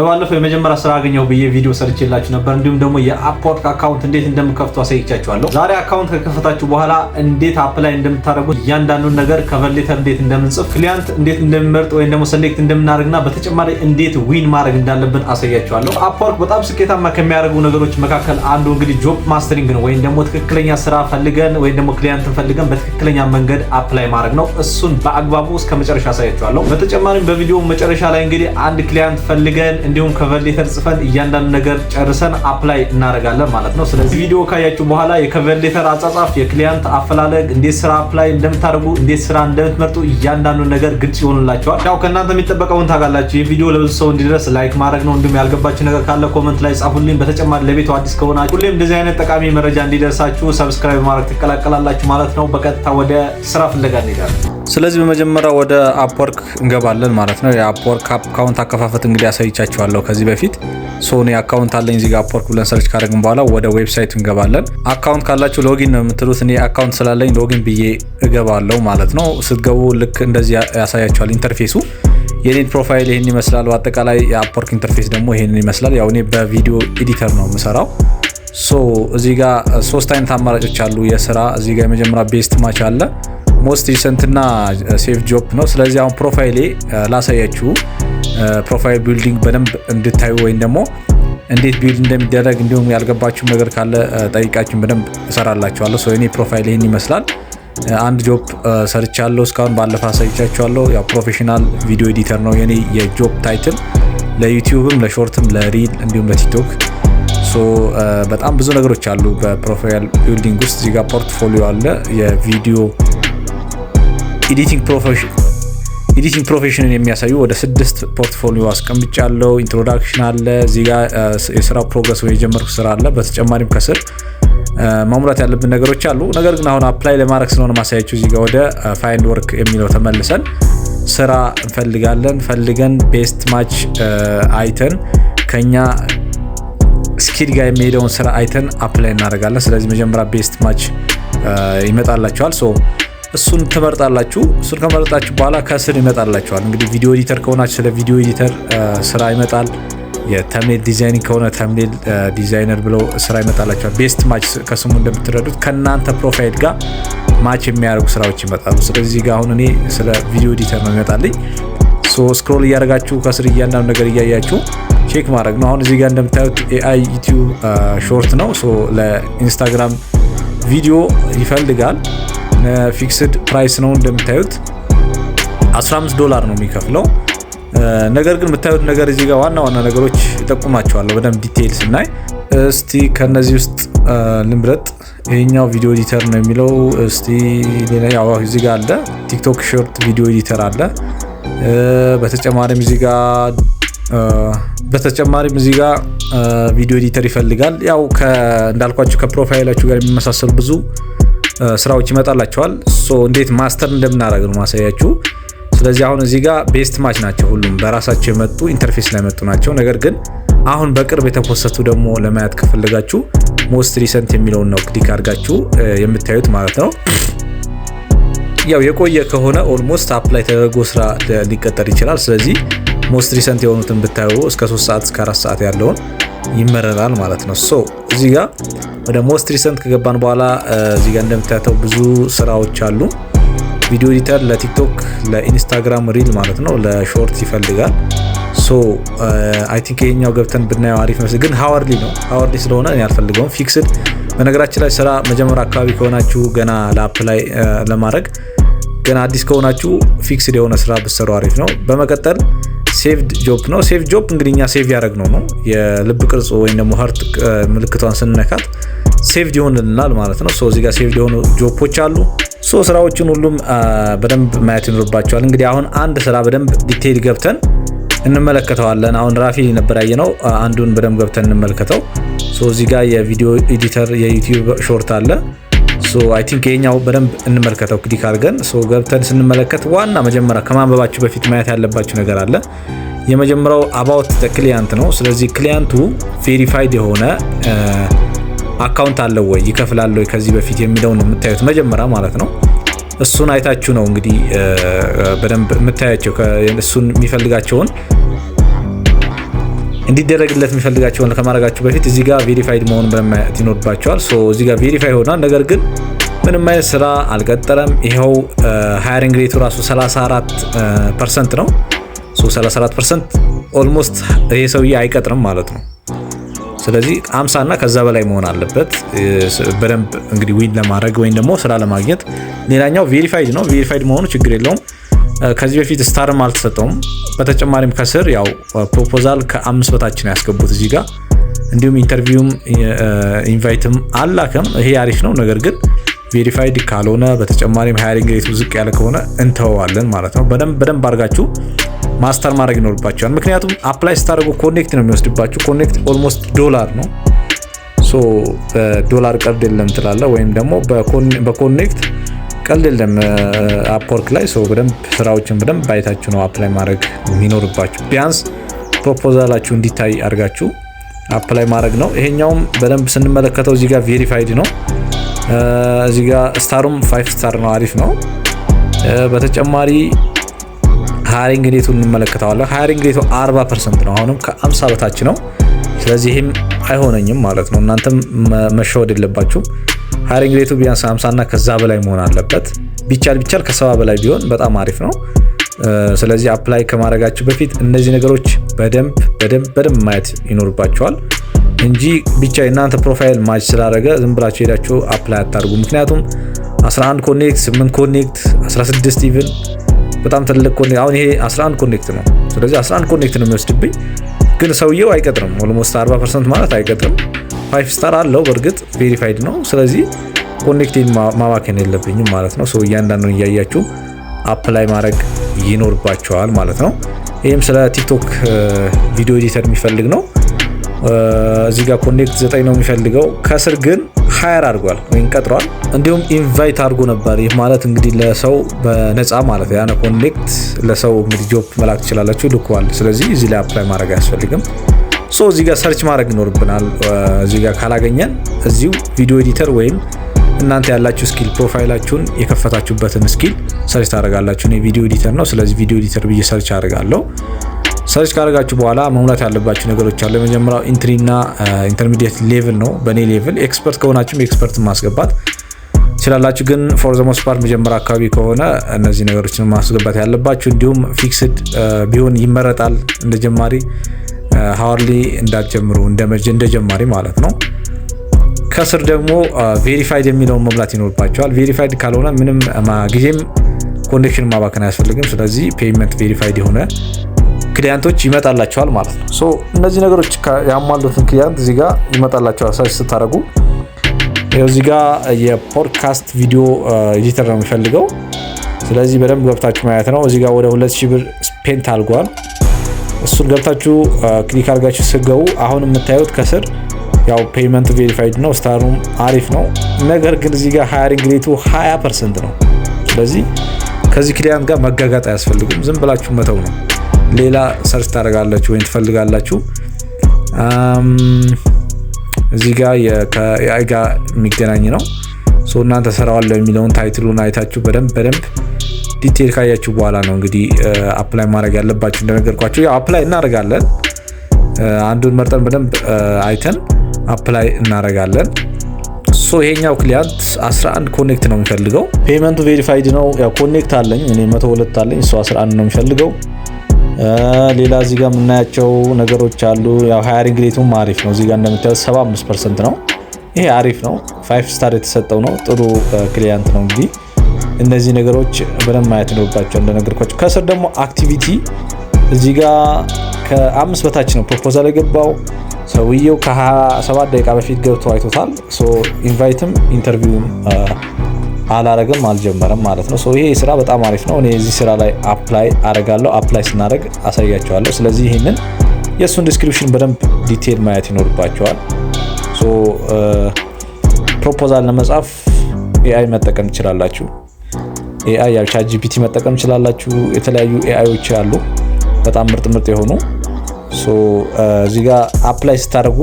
በባለፈው የመጀመሪያ ስራ አገኘው ብዬ ቪዲዮ ሰርቼላችሁ ነበር። እንዲሁም ደግሞ የአፕወርክ አካውንት እንዴት እንደምከፍቱ አሳይቻችኋለሁ። ዛሬ አካውንት ከከፈታችሁ በኋላ እንዴት አፕላይ እንደምታደርጉት እያንዳንዱን ነገር ከቨር ሌተር እንዴት እንደምንጽፍ፣ ክሊያንት እንዴት እንደምንመርጥ ወይም ደግሞ ሰሌክት እንደምናደርግና በተጨማሪ እንዴት ዊን ማድረግ እንዳለብን አሳያችኋለሁ። አፕወርክ በጣም ስኬታማ ከሚያደርጉ ነገሮች መካከል አንዱ እንግዲህ ጆብ ማስተሪንግ ነው፣ ወይም ደግሞ ትክክለኛ ስራ ፈልገን ወይም ደግሞ ክሊያንትን ፈልገን በትክክለኛ መንገድ አፕላይ ማድረግ ነው። እሱን በአግባቡ እስከ መጨረሻ አሳያችኋለሁ። በተጨማሪም በቪዲዮ መጨረሻ ላይ እንግዲህ አንድ ክሊያንት ፈልገን እንዲሁም ከቨር ሌተር ጽፈን እያንዳንዱ ነገር ጨርሰን አፕላይ እናደርጋለን ማለት ነው። ስለዚህ ቪዲዮ ካያችሁ በኋላ የከቨር ሌተር አጻጻፍ፣ የክሊያንት አፈላለግ፣ እንዴት ስራ አፕላይ እንደምታደርጉ፣ እንዴት ስራ እንደምትመርጡ እያንዳንዱ ነገር ግልጽ ይሆንላችኋል። ያው ከእናንተ የሚጠበቀውን ታውቃላችሁ። ይህ ቪዲዮ ለብዙ ሰው እንዲደርስ ላይክ ማድረግ ነው። እንዲሁም ያልገባችሁ ነገር ካለ ኮመንት ላይ ጻፉልኝ። በተጨማሪ ለቤቱ አዲስ ከሆናችሁ ሁሌም እንደዚህ አይነት ጠቃሚ መረጃ እንዲደርሳችሁ ሰብስክራይብ ማድረግ ትቀላቀላላችሁ ማለት ነው። በቀጥታ ወደ ስራ ፍለጋ እንሄዳለን። ስለዚህ በመጀመሪያ ወደ አፕወርክ እንገባለን ማለት ነው። የአፕወርክ አካውንት አከፋፈት እንግዲህ አሳይቻችኋለሁ ከዚህ በፊት። ሶኒ አካውንት አለኝ እዚህ ጋር አፕወርክ ብለን ሰርች ካደረግን በኋላ ወደ ዌብሳይቱ እንገባለን። አካውንት ካላችሁ ሎጊን ነው የምትሉት። እኔ አካውንት ስላለኝ ሎጊን ብዬ እገባለሁ ማለት ነው። ስትገቡ ልክ እንደዚህ ያሳያችኋል ኢንተርፌሱ። የኔን ፕሮፋይል ይሄን ይመስላል። በአጠቃላይ የአፕወርክ ኢንተርፌስ ደግሞ ይሄንን ይመስላል። ያው እኔ በቪዲዮ ኤዲተር ነው የምሰራው። ሶ እዚህ ጋር ሶስት አይነት አማራጮች አሉ የስራ። እዚህ ጋር የመጀመሪያ ቤስት ማች አለ፣ ሞስት ሪሰንት እና ሴቭ ጆብ ነው። ስለዚህ አሁን ፕሮፋይሌ ላሳያችሁ። ፕሮፋይል ቢልዲንግ በደንብ እንድታዩ ወይም ደግሞ እንዴት ቢልድ እንደሚደረግ እንዲሁም ያልገባችሁ ነገር ካለ ጠይቃችሁን በደንብ እሰራላችኋለሁ። ሶ እኔ ፕሮፋይል ይሄን ይመስላል። አንድ ጆብ ሰርቻለሁ እስካሁን ባለፈ አሳይቻችኋለሁ። ያው ፕሮፌሽናል ቪዲዮ ኤዲተር ነው የኔ የጆብ ታይትል። ለዩቲዩብም ለሾርትም ለሪል እንዲሁም ለቲክቶክ። ሶ በጣም ብዙ ነገሮች አሉ በፕሮፋይል ቢልዲንግ ውስጥ። እዚህ ጋር ፖርትፎሊዮ አለ፣ የቪዲዮ ኤዲቲንግ ፕሮፌሽንን የሚያሳዩ ወደ 6 ፖርትፎሊዮ አስቀምጫለሁ። ኢንትሮዳክሽን አለ፣ እዚህ ጋር የስራ ፕሮግረስ ወይ የጀመርኩ ስራ አለ። በተጨማሪም ከስር ማሙላት ያለብን ነገሮች አሉ። ነገር ግን አሁን አፕላይ ለማድረግ ስለሆነ ማሳያችሁ እዚህ ጋር ወደ ፋይንድ ወርክ የሚለው ተመልሰን ስራ እንፈልጋለን። ፈልገን ቤስት ማች አይተን ከኛ ስኪል ጋር የሚሄደውን ስራ አይተን አፕላይ እናደርጋለን። ስለዚህ መጀመሪያ ቤስት ማች ይመጣላችኋል። ሶ እሱን ትመርጣላችሁ። እሱን ከመረጣችሁ በኋላ ከስር ይመጣላችኋል። እንግዲህ ቪዲዮ ኤዲተር ከሆናችሁ ስለ ቪዲዮ ኤዲተር ስራ ይመጣል። የተምኔል ዲዛይኒንግ ከሆነ ተምኔል ዲዛይነር ብለው ስራ ይመጣላችኋል። ቤስት ማች ከስሙ እንደምትረዱት ከእናንተ ፕሮፋይል ጋር ማች የሚያደርጉ ስራዎች ይመጣሉ። ስለዚህ ጋር አሁን እኔ ስለ ቪዲዮ ኤዲተር ነው ይመጣልኝ። ሶ ስክሮል እያደረጋችሁ ከስር እያንዳንዱ ነገር እያያችሁ ቼክ ማድረግ ነው። አሁን እዚህ ጋር እንደምታዩት ኤአይ ዩቲዩብ ሾርት ነው። ሶ ለኢንስታግራም ቪዲዮ ይፈልጋል። ፊክስድ ፕራይስ ነው እንደምታዩት $15 ነው የሚከፍለው። ነገር ግን የምታዩት ነገር እዚህ ጋር ዋና ዋና ነገሮች ይጠቁማቸዋለሁ በደንብ ዲቴይል ስናይ። እስቲ ከነዚህ ውስጥ ልምረጥ። ይሄኛው ቪዲዮ ኤዲተር ነው የሚለው። እስቲ ሌላ ያው እዚህ ጋር አለ ቲክቶክ ሾርት ቪዲዮ ኤዲተር አለ። በተጨማሪም እዚህ ጋር ቪዲዮ ኤዲተር ይፈልጋል። ያው እንዳልኳችሁ ከፕሮፋይላችሁ ጋር የሚመሳሰሉ ብዙ ስራዎች ይመጣላቸዋል። ሶ እንዴት ማስተር እንደምናደርግ ነው ማሳያችሁ። ስለዚህ አሁን እዚህ ጋር ቤስት ማች ናቸው፣ ሁሉም በራሳቸው የመጡ ኢንተርፌስ ላይ የመጡ ናቸው። ነገር ግን አሁን በቅርብ የተፖሰቱ ደግሞ ለማየት ከፈለጋችሁ ሞስት ሪሰንት የሚለውን ነው ክሊክ አድርጋችሁ የምታዩት ማለት ነው። ያው የቆየ ከሆነ ኦልሞስት አፕላይ ተደርጎ ስራ ሊቀጠር ይችላል። ስለዚህ ሞስት ሪሰንት የሆኑትን ብታዩ እስከ 3 ሰዓት እስከ 4 ሰዓት ያለውን ይመረራል ማለት ነው። ሶ እዚህ ጋር ወደ ሞስት ሪሰንት ከገባን በኋላ እዚህ ጋር እንደምታዩት ብዙ ስራዎች አሉ። ቪዲዮ ኤዲተር ለቲክቶክ ለኢንስታግራም ሪል ማለት ነው፣ ለሾርት ይፈልጋል። ሶ አይ ቲንክ ይሄኛው ገብተን ብናየው አሪፍ መስል፣ ግን ሃወርሊ ነው። ሃወርሊ ስለሆነ እኔ አልፈልገውም። ፊክስድ በነገራችን ላይ ስራ መጀመሪያ አካባቢ ከሆናችሁ ገና ለአፕላይ ለማድረግ ገና አዲስ ከሆናችሁ ፊክስድ የሆነ ስራ ብትሰሩ አሪፍ ነው። በመቀጠል ሴቭድ ጆብ ነው። ሴቭ ጆብ እንግዲህ እኛ ሴቭ ያደረግነው ነው። የልብ ቅርጽ ወይም ደግሞ ሀርት ምልክቷን ስንነካት ሴቭድ ይሆንልናል ማለት ነው። ሶ እዚህ ጋር ሴቭድ የሆኑ ጆፖች አሉ። ሶ ስራዎችን ሁሉም በደንብ ማየት ይኖርባቸዋል። እንግዲህ አሁን አንድ ስራ በደንብ ዲቴይል ገብተን እንመለከተዋለን። አሁን ራፊ ነበር ያየነው፣ አንዱን በደንብ ገብተን እንመለከተው። ሶ እዚህ ጋር የቪዲዮ ኤዲተር የዩቲዩብ ሾርት አለ። ሶ አይ ቲንክ ይሄኛው በደንብ እንመልከተው ክሊክ አድርገን። ሶ ገብተን ስንመለከት ዋና መጀመሪያ ከማንበባችሁ በፊት ማየት ያለባችሁ ነገር አለ። የመጀመሪያው አባውት ዘ ክሊያንት ነው። ስለዚህ ክሊያንቱ ቬሪፋይድ የሆነ አካውንት አለው ወይ ይከፍላል ወይ ከዚህ በፊት የሚለው ነው የምታዩት መጀመሪያ ማለት ነው። እሱን አይታችሁ ነው እንግዲህ በደንብ የምታያቸው እሱን የሚፈልጋቸውን እንዲደረግለት የሚፈልጋቸውን ከማድረጋችሁ በፊት እዚህ ጋር ቬሪፋይድ መሆን በማየት ይኖርባቸዋል። ሶ እዚህ ጋር ቬሪፋይ ሆኗል። ነገር ግን ምንም አይነት ስራ አልቀጠረም። ይሄው ሃየሪንግ ሬቱ ራሱ 34% ነው። ሶ 34% ኦልሞስት ይሄ ሰውዬ አይቀጥርም ማለት ነው። ስለዚህ 50 እና ከዛ በላይ መሆን አለበት በደንብ እንግዲህ ዊን ለማድረግ ወይም ደግሞ ስራ ለማግኘት። ሌላኛው ቬሪፋይድ ነው። ቬሪፋይድ መሆኑ ችግር የለውም። ከዚህ በፊት ስታርም አልተሰጠውም። በተጨማሪም ከስር ያው ፕሮፖዛል ከ5 በታች ነው ያስገቡት እዚህ ጋር። እንዲሁም ኢንተርቪውም ኢንቫይትም አላከም። ይሄ አሪፍ ነው። ነገር ግን ቬሪፋይድ ካልሆነ በተጨማሪም ሃየሪንግ ሬቱ ዝቅ ያለ ከሆነ እንተዋለን ማለት ነው። በደንብ አድርጋችሁ ማስተር ማድረግ ይኖርባችኋል። ምክንያቱም አፕላይ ስታደርጉ ኮኔክት ነው የሚወስድባችሁ። ኮኔክት ኦልሞስት $1 ነው። ሶ በዶላር ቀልድ የለም ትላለ፣ ወይም ደግሞ በኮኔክት ቀልድ የለም አፕወርክ ላይ። ሶ በደንብ ስራዎችን በደንብ አይታችሁ ነው አፕላይ ማድረግ የሚኖርባችሁ። ቢያንስ ፕሮፖዛላችሁ እንዲታይ አድርጋችሁ አፕላይ ማድረግ ነው። ይሄኛውም በደንብ ስንመለከተው እዚህ ጋር ቬሪፋይድ ነው። እዚህ ጋር ስታሩም 5 ስታር ነው፣ አሪፍ ነው። በተጨማሪ ሃየሪንግ ሬቱን እንመለከተዋለን። ሃየሪንግ ሬቱ 40% ነው። አሁንም ከ50 በታች ነው። ስለዚህ ይህም አይሆነኝም ማለት ነው። እናንተም መሸወድ የለባችሁም። ሃየሪንግ ሬቱ ቢያንስ 50 እና ከዛ በላይ መሆን አለበት። ቢቻል ከ70 በላይ ቢሆን በጣም አሪፍ ነው። ስለዚህ አፕላይ ከማድረጋችሁ በፊት እነዚህ ነገሮች በደንብ ማየት ይኖርባችኋል እንጂ ብቻ የእናንተ ፕሮፋይል ማች ስላደረገ ዝም ብላችሁ ሄዳችሁ አፕላይ አታርጉ። ምክንያቱም 11 ኮኔክት፣ 8 ኮኔክት፣ 16 ኢቭን በጣም ትልቅ ኮኔክት። አሁን ይሄ 11 ኮኔክት ነው። ስለዚህ 11 ኮኔክት ነው የሚወስድብኝ፣ ግን ሰውየው አይቀጥርም። ኦልሞስት 40% ማለት አይቀጥርም። 5 ስታር አለው፣ በእርግጥ ቬሪፋይድ ነው። ስለዚህ ኮኔክቲን ማባከን የለብኝም ማለት ነው። ሶ እያንዳንዱን እያያችሁ አፕላይ ማድረግ ይኖርባቸዋል ማለት ነው። ይህም ስለ ቲክቶክ ቪዲዮ ኤዲተር የሚፈልግ ነው። እዚህ ጋር ኮኔክት 9 ነው የሚፈልገው። ከስር ግን ሃየር አድርጓል ወይም ቀጥሯል። እንዲሁም ኢንቫይት አድርጎ ነበር። ይህ ማለት እንግዲህ ለሰው በነፃ ማለት ያነ ኮኔክት ለሰው እንግዲህ ጆብ መላክ ትችላላችሁ፣ ልኳል። ስለዚህ እዚህ ላይ አፕላይ ማድረግ አያስፈልግም። ሶ እዚህ ጋር ሰርች ማድረግ ይኖርብናል። እዚህ ጋር ካላገኘን እዚሁ ቪዲዮ ኤዲተር ወይም እናንተ ያላችሁ ስኪል ፕሮፋይላችሁን የከፈታችሁበትን ስኪል ሰርች ታደርጋላችሁ። እኔ ቪዲዮ ኤዲተር ነው፣ ስለዚህ ቪዲዮ ኤዲተር ብዬ ሰርች አደርጋለሁ። ሰርች ካደረጋችሁ በኋላ መሙላት ያለባችሁ ነገሮች አሉ። የመጀመሪያው ኢንትሪ እና ኢንተርሚዲየት ሌቭል ነው። በእኔ ሌቭል ኤክስፐርት ከሆናችሁም ኤክስፐርትን ማስገባት ትችላላችሁ። ግን ፎር ዘ ሞስት ፓርት መጀመሪያ አካባቢ ከሆነ እነዚህ ነገሮችን ማስገባት ያለባችሁ። እንዲሁም ፊክስድ ቢሆን ይመረጣል። እንደ ጀማሪ ሃወርሊ እንዳትጀምሩ፣ እንደ ጀማሪ ማለት ነው። ከስር ደግሞ ቬሪፋይድ የሚለውን መሙላት ይኖርባቸዋል። ቬሪፋይድ ካልሆነ ምንም ጊዜም ኮኔክሽን ማባከን አያስፈልግም። ስለዚህ ፔይመንት ቬሪፋይድ የሆነ ክሊያንቶች ይመጣላቸዋል ማለት ነው። ሶ እነዚህ ነገሮች ያሟሉትን ክሊያንት እዚህ ጋር ይመጣላቸዋል ሰርች ስታደርጉ። እዚህ ጋር የፖድካስት ቪዲዮ ኤዲተር ነው የሚፈልገው። ስለዚህ በደንብ ገብታችሁ ማየት ነው። እዚህ ጋር ወደ 2000 ብር ስፔንት አድርጓል። እሱን ገብታችሁ ክሊክ አድርጋችሁ ስገቡ አሁን የምታዩት ከስር ያው ፔይመንት ቬሪፋይድ ነው። ስታሩም አሪፍ ነው። ነገር ግን እዚህ ጋር ሃየሪንግ ሬቱ 20% ነው። ስለዚህ ከዚህ ክሊያንት ጋር መጋጋጥ አያስፈልግም። ዝም ብላችሁ መተው ነው። ሌላ ሰርች ታደርጋላችሁ ወይም ትፈልጋላችሁ። እዚህ ጋር ከኤአይ ጋር የሚገናኝ ነው። ሶ እናንተ ሰራዋለሁ የሚለውን ታይትሉን አይታችሁ በደንብ ዲቴል ካያችሁ በኋላ ነው እንግዲህ አፕላይ ማድረግ ያለባችሁ። እንደነገርኳችሁ ያው አፕላይ እናደርጋለን። አንዱን መርጠን በደንብ አይተን አፕላይ እናደርጋለን። ሶ ይሄኛው ክሊያንት 11 ኮኔክት ነው የሚፈልገው። ፔመንቱ ቬሪፋይድ ነው። ያው ኮኔክት አለኝ እኔ 102 አለኝ። ሶ 11 ነው የሚፈልገው። ሌላ እዚህ ጋር የምናያቸው ነገሮች አሉ። ያው ሃየሪንግ ሬቱም አሪፍ ነው። እዚህ ጋር እንደምታዩት 75% ነው። ይሄ አሪፍ ነው። 5 ስታር የተሰጠው ነው። ጥሩ ክሊያንት ነው። እንግዲህ እነዚህ ነገሮች በደንብ ማየት ይኖርባቸው እንደነገርኳችሁ። ከስር ደግሞ አክቲቪቲ እዚህ ጋር ከ5 በታች ነው ፕሮፖዛል የገባው። ሰውየው ከ27 ደቂቃ በፊት ገብቶ አይቶታል። ሶ ኢንቫይትም ኢንተርቪውም አላረገም አልጀመረም ማለት ነው። ሶ ይሄ ስራ በጣም አሪፍ ነው። እኔ እዚህ ስራ ላይ አፕላይ አረጋለሁ። አፕላይ ስናደርግ አሳያቸዋለሁ። ስለዚህ ይሄንን የእሱን ዲስክሪፕሽን በደንብ ዲቴል ማየት ይኖርባቸዋል። ሶ ፕሮፖዛል ለመጻፍ ኤአይ መጠቀም ትችላላችሁ። ኤአይ ያው ቻት ጂፒቲ መጠቀም ትችላላችሁ። የተለያዩ ኤአይዎች አሉ በጣም ምርጥ የሆኑ። ሶ እዚህ ጋር አፕላይ ስታደርጉ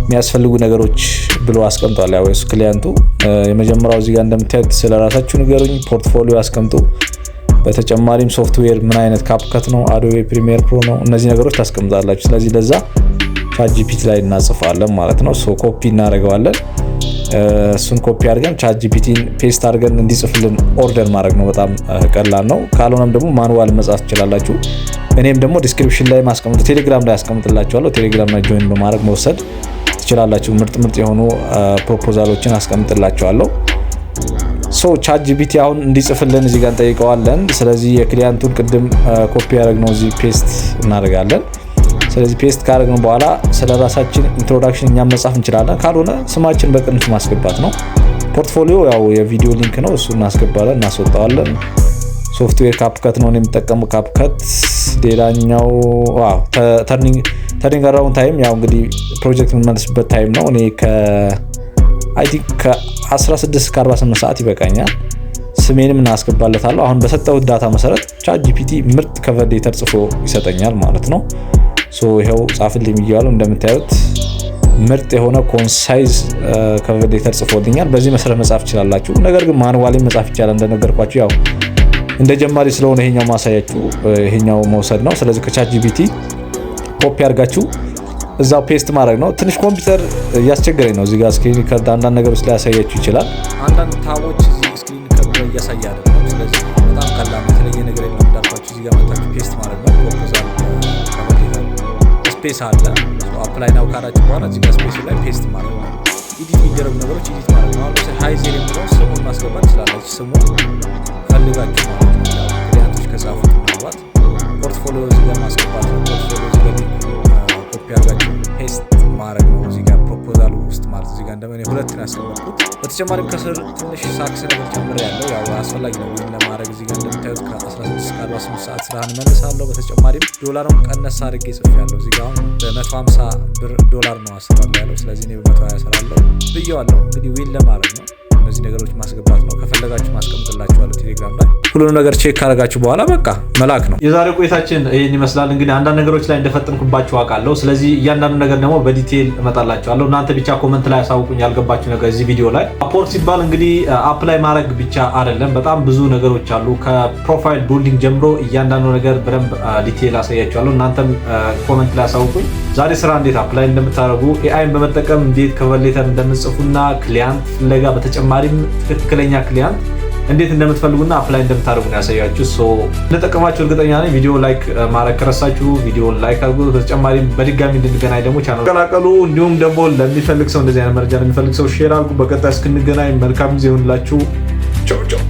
የሚያስፈልጉ ነገሮች ብሎ አስቀምጧል። ያው እሱ ክሊያንቱ የመጀመሪያው እዚህ ጋር እንደምታዩት ስለራሳችሁ ንገሩኝ፣ ፖርትፎሊዮ አስቀምጡ። በተጨማሪም ሶፍትዌር ምን አይነት ካፕከት ነው፣ አዶቤ ፕሪሚየር ፕሮ ነው፣ እነዚህ ነገሮች ታስቀምጣላችሁ። ስለዚህ ለዛ ChatGPT ላይ እናጽፋለን ማለት ነው። ሶ ኮፒ እናደርገዋለን። እሱን ኮፒ አድርገን ChatGPTን ፔስት አድርገን እንዲጽፍልን ኦርደር ማድረግ ነው። በጣም ቀላል ነው። ካልሆነም ደግሞ ማኑዋል መጻፍ ትችላላችሁ። እኔም ደግሞ ዲስክሪፕሽን ላይ ማስቀምጥ ቴሌግራም ላይ አስቀምጥላችኋለሁ። ቴሌግራም ላይ ጆይን በማድረግ መውሰድ ትችላላችሁ። ምርጥ የሆኑ ፕሮፖዛሎችን አስቀምጥላችኋለሁ። ሶ ChatGPT አሁን እንዲጽፍልን እዚህ ጋር እንጠይቀዋለን። ስለዚህ የክሊያንቱን ቅድም ኮፒ ያደረግነው እዚህ ፔስት እናደርጋለን። ስለዚህ ፔስት ካደረግን በኋላ ስለራሳችን ኢንትሮዳክሽን እኛም መጻፍ እንችላለን። ካልሆነ ስማችን በቅንፍ ማስገባት ነው። ፖርትፎሊዮ ያው የቪዲዮ ሊንክ ነው፣ እሱ እናስገባለን፣ እናስወጣዋለን። ሶፍትዌር ካፕከት ነው የሚጠቀመው ካፕከት። ሌላኛው ተርኒንግ አራውንድ ታይም ያው እንግዲህ ፕሮጀክት የምንመልስበት ታይም ነው። እኔ ከ16 እስከ 48 ሰዓት ይበቃኛል። ስሜንም እናስገባለታለሁ። አሁን በሰጠሁት ዳታ መሰረት ChatGPT ምርጥ ከቨር ሌተር ጽፎ ይሰጠኛል ማለት ነው። ሶ ይሄው ጻፍልኝ ብያለሁ። እንደምታዩት ምርጥ የሆነ ኮንሳይዝ ከቨር ሌተር ጽፎልኛል። በዚህ መሰረት መጻፍ ትችላላችሁ። ነገር ግን ማኑዋሊ መጻፍ ይቻላል። እንደነገርኳችሁ ያው እንደ ጀማሪ ስለሆነ ይሄኛው ማሳያችሁ ይሄኛው መውሰድ ነው። ስለዚህ ከChatGPT ኮፒ አድርጋችሁ እዛው ፔስት ማድረግ ነው። ትንሽ ኮምፒውተር እያስቸገረኝ ነው። እዚህ ጋር ስክሪን ሪከርድ አንዳንድ ነገሮች ላይ ያሳያችሁ ይችላል። አንዳንድ ታቦች እዚህ ስክሪን ሪከርድ ላይ እያሳየ አይደለም። ስለዚህ በጣም ቀላል የተለየ ነገር የለም። እንዳልኳችሁ እዚህ ጋር መጣችሁ ፔስት ማድረግ ነው። ፕሮፖዛል ስፔስ አለ። አፕላይ ናው ካላችሁ በኋላ እዚህ ጋር ስፔስ ላይ ፔስት ማድረግ ነው። ኢዲት የሚደረጉ ነገሮች ኢዲት ማድረግ ነው። አሁን ሃይዜር የሚለው ስሙን ማስገባት ትችላላችሁ። ስሙን ፈልጋችሁ ማለት ነው። ክሊያንቶች ከጻፉት ምናልባት ፖርትፎሊዮ እዚህ ጋር ማስገባት ነው። ፖርትፎሊዮ እዚህ ጋር ኮፒ አድርጋችሁ ፔስት ማድረግ ነው። እዚህ ጋር ፕሮፖዛሉ ውስጥ ማለት እዚህ ጋር እንደምን ሁለት ነው ያስቀመጥኩት። በተጨማሪም ከስር ትንሽ ሳክስ ነገር ጨምሬያለሁ። ያው አስፈላጊ ነው ለማድረግ። እዚህ ጋር እንደምታዩት ከ16 እስከ 48 ሰዓት ስራህን መልሳለሁ። በተጨማሪም ዶላሩን ቀነስ አድርጌ ጽፌያለሁ። እዚህ ጋር አሁን በ150 ብር ዶላር ነው አስራለሁ ያለው። ስለዚህ እኔ በ120 አስራለሁ ብየዋለሁ። እንግዲህ ዊል ለማድረግ ነው። እነዚህ ነገሮች ማስገባት ነው። ከፈለጋችሁ ማስቀምጥላችኋለሁ ቴሌግራም ላይ። ሁሉንም ነገር ቼክ ካደረጋችሁ በኋላ በቃ መላክ ነው። የዛሬው ቆይታችን ይህን ይመስላል። እንግዲህ አንዳንድ ነገሮች ላይ እንደፈጠንኩባችሁ አውቃለሁ። ስለዚህ እያንዳንዱ ነገር ደግሞ በዲቴል እመጣላችኋለሁ። እናንተ ብቻ ኮመንት ላይ አሳውቁኝ ያልገባችሁ ነገር እዚህ ቪዲዮ ላይ። አፕወርክ ሲባል እንግዲህ አፕላይ ማድረግ ብቻ አይደለም፣ በጣም ብዙ ነገሮች አሉ። ከፕሮፋይል ቢልዲንግ ጀምሮ እያንዳንዱ ነገር በደንብ ዲቴል አሳያችኋለሁ። እናንተም ኮመንት ላይ አሳውቁኝ ዛሬ ስራ እንዴት አፕላይ እንደምታደርጉ፣ ኤአይን በመጠቀም እንዴት ከቨር ሌተር እንደምትጽፉና ክሊያንት ፍለጋ በተጨማሪም ትክክለኛ ክሊያንት እንዴት እንደምትፈልጉና አፕላይ እንደምታደርጉ ነው ያሳያችሁ። ሶ እንደጠቀማችሁ እርግጠኛ ነኝ። ቪዲዮ ላይክ ማድረግ ከረሳችሁ ቪዲዮን ላይክ አድርጉ። በተጨማሪም በድጋሚ እንድንገናኝ ደግሞ ቻናል ተቀላቀሉ። እንዲሁም ደግሞ ለሚፈልግ ሰው እንደዚህ አይነት መረጃ ለሚፈልግ ሰው ሼር አድርጉ። በቀጣይ እስክንገናኝ መልካም ጊዜ ይሁንላችሁ። ቻው ቻው።